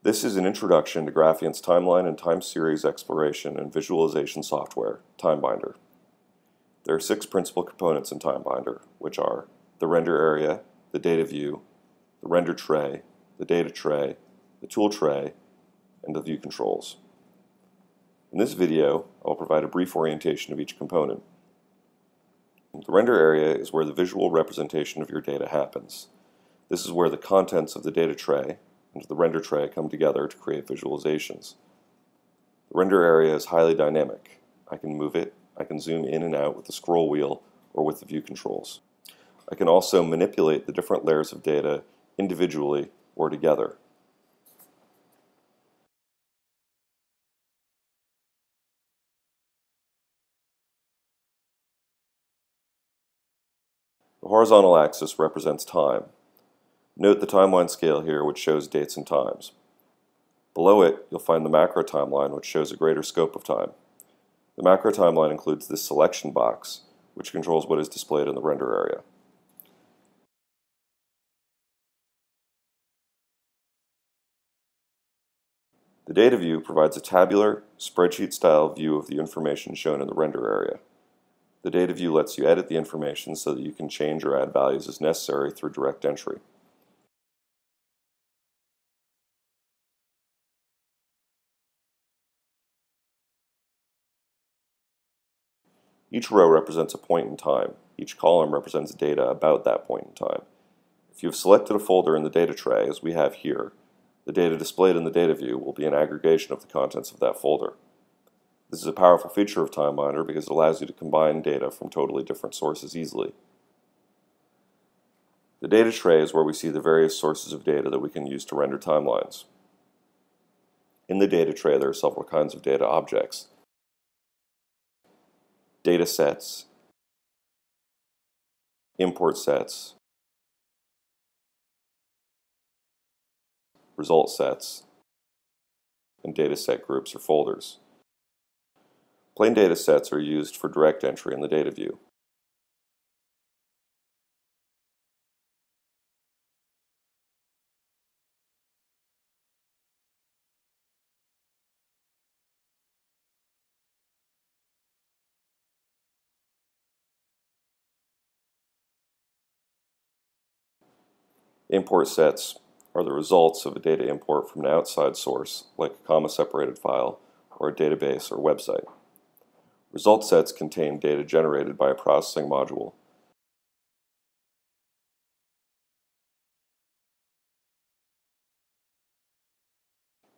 This is an introduction to Graphian's timeline and time series exploration and visualization software, TimeBinder. There are 6 principal components in TimeBinder, which are the render area, the data view, the render tray, the data tray, the tool tray, and the view controls. In this video, I will provide a brief orientation of each component. The render area is where the visual representation of your data happens. This is where the contents of the data tray and the render tray come together to create visualizations. The render area is highly dynamic. I can move it, I can zoom in and out with the scroll wheel or with the view controls. I can also manipulate the different layers of data individually or together. The horizontal axis represents time. Note the timeline scale here, which shows dates and times. Below it, you'll find the macro timeline, which shows a greater scope of time. The macro timeline includes this selection box, which controls what is displayed in the render area. The data view provides a tabular, spreadsheet-style view of the information shown in the render area. The data view lets you edit the information so that you can change or add values as necessary through direct entry. Each row represents a point in time. Each column represents data about that point in time. If you have selected a folder in the data tray, as we have here, the data displayed in the data view will be an aggregation of the contents of that folder. This is a powerful feature of TimeBinder because it allows you to combine data from totally different sources easily. The data tray is where we see the various sources of data that we can use to render timelines. In the data tray, there are several kinds of data objects: data sets, import sets, result sets, and data set groups or folders. Plain data sets are used for direct entry in the data view. Import sets are the results of a data import from an outside source, like a comma-separated file or a database or website. Result sets contain data generated by a processing module.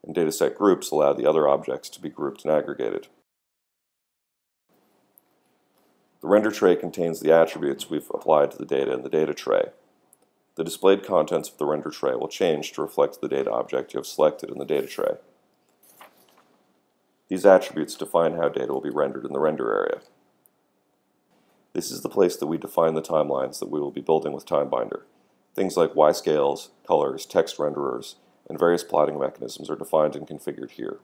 And dataset groups allow the other objects to be grouped and aggregated. The render tray contains the attributes we've applied to the data in the data tray. The displayed contents of the render tray will change to reflect the data object you have selected in the data tray. These attributes define how data will be rendered in the render area. This is the place that we define the timelines that we will be building with TimeBinder. Things like Y-scales, colors, text renderers, and various plotting mechanisms are defined and configured here.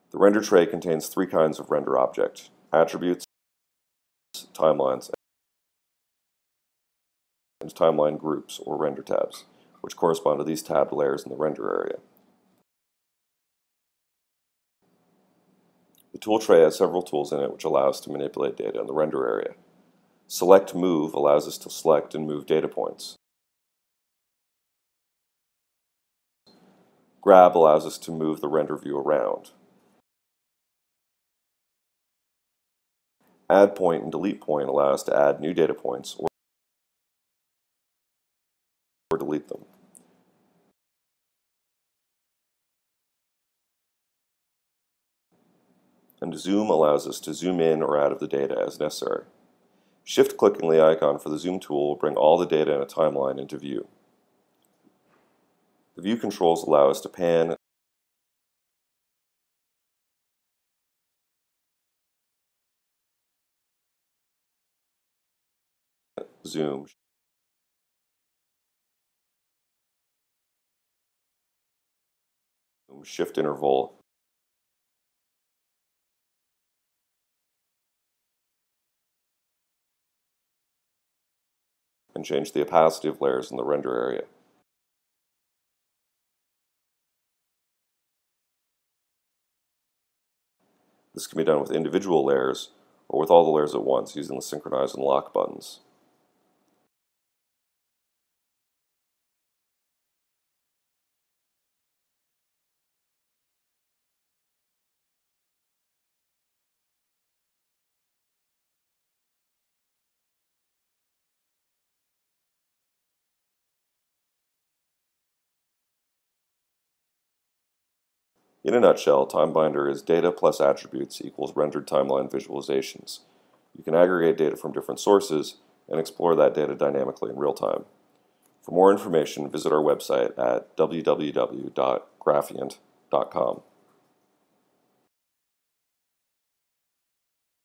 The render tray contains 3 kinds of render object: attributes, timelines, and timeline groups or render tabs, which correspond to these tab layers in the render area. The tool tray has several tools in it which allow us to manipulate data in the render area. Select Move allows us to select and move data points. Grab allows us to move the render view around. Add point and delete point allow us to add new data points or delete them. And Zoom allows us to zoom in or out of the data as necessary. Shift-clicking the icon for the Zoom tool will bring all the data in a timeline into view. The view controls allow us to pan, zoom, shift interval, and change the opacity of layers in the render area. This can be done with individual layers or with all the layers at once using the synchronize and lock buttons. In a nutshell, TimeBinder is data plus attributes equals rendered timeline visualizations. You can aggregate data from different sources and explore that data dynamically in real time. For more information, visit our website at www.graphiant.com.